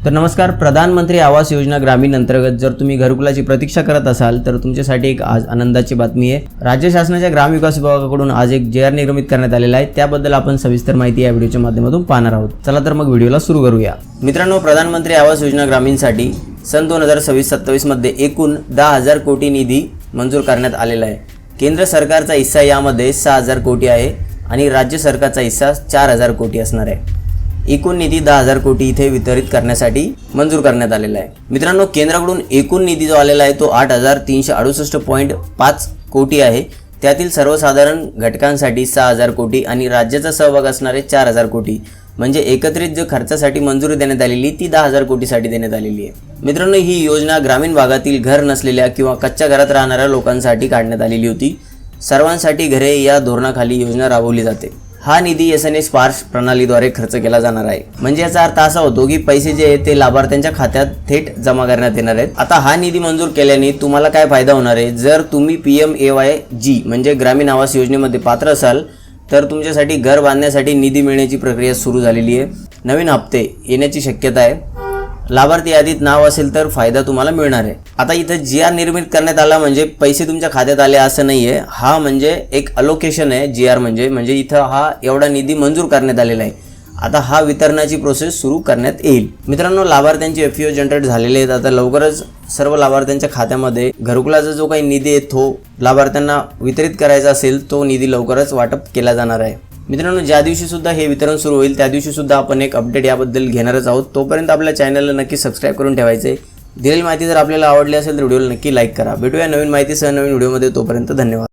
तर नमस्कार, प्रधानमंत्री आवास योजना ग्रामीण अंतर्गत जर तुम्ही घरकुलाची प्रतीक्षा करत असाल तर तुमच्यासाठी एक आज आनंदाची बातमी आहे। राज्य शासनाच्या ग्रामविकास विभागाकडून आज एक JR निर्गमित करण्यात आलेला आहे। त्याबद्दल आपण सविस्तर माहिती या व्हिडिओच्या माध्यमातून पाहणार आहोत। चला तर मग व्हिडिओला सुरू करूया। मित्रांनो, प्रधानमंत्री आवास योजना ग्रामीणसाठी सन 2026-27 मध्ये एकूण 10,000 कोटी निधी मंजूर करण्यात आलेला आहे। केंद्र सरकारचा हिस्सा यामध्ये 6,000 कोटी आहे आणि राज्य सरकारचा हिस्सा 4,000 कोटी असणार आहे। एकूण निधी 10,000 कोटी इथे वितरित करण्यासाठी मंजूर करण्यात आलेला आहे। मित्रांनो, केंद्राकडून एकूण निधी जो आलेला आहे तो 8,368.5 कोटी आहे। त्यातील सर्वसाधारण घटकांसाठी 6,000 कोटी आणि राज्याचा सहभाग असणारे 4,000 कोटी, म्हणजे एकत्रित जो खर्चासाठी मंजुरी देण्यात आलेली ती 10,000 कोटीसाठी देण्यात आलेली आहे। मित्रांनो, ही योजना ग्रामीण भागातील घर नसलेल्या किंवा कच्च्या घरात राहणाऱ्या लोकांसाठी काढण्यात आलेली होती। सर्वांसाठी घरे या धोरणाखाली योजना राबवली जाते। हा निधी SNS स्पार्श प्रणालीद्वारे खर्च केला जाणार आहे। म्हणजे याचा अर्थ असा होतो की पैसे जे आहेत ते लाभार्थ्यांच्या खात्यात थेट जमा करण्यात येणार आहेत। आता हा निधी मंजूर केल्याने तुम्हाला काय फायदा होणार आहे? जर तुम्ही PMAY-G म्हणजे ग्रामीण आवास योजनेमध्ये पात्र असाल तर तुमच्यासाठी घर बांधण्यासाठी निधी मिळण्याची प्रक्रिया सुरू झालेली आहे। नवीन हप्ते येण्याची शक्यता आहे। लाभार्थी यादीत नाव असेल तर फायदा तुम्हाला मिळणार आहे। आता इथं JR निर्मित करण्यात आला म्हणजे पैसे तुमच्या खात्यात आले असं नाहीये। हा म्हणजे एक अलोकेशन आहे। JR म्हणजे इथं हा एवढा निधी मंजूर करण्यात आलेला आहे। आता हा वितरणाची प्रोसेस सुरू करण्यात येईल। मित्रांनो, लाभार्थ्यांचे FAO जनरेट झालेले आहेत। आता लवकरच सर्व लाभार्थ्यांच्या खात्यामध्ये घरकुलाचा जो काही निधी आहे तो लाभार्थ्यांना वितरित करायचा असेल तो निधी लवकरच वाटप केला जाणार आहे। मित्रांनो, ज्या दिवशी सुद्धा हे वितरण सुरू होईल त्या दिवशी सुद्धा आपण एक अपडेट याबद्दल घेणारच आहोत। तोपर्यंत आपल्या चॅनलला नक्की सबस्क्राईब करून ठेवायचे। दिलेली माहिती जर आपल्याला आवडली असेल तर व्हिडिओला नक्की लाईक करा। भेटूया नवीन माहितीसह नवीन व्हिडिओमध्ये। तोपर्यंत धन्यवाद।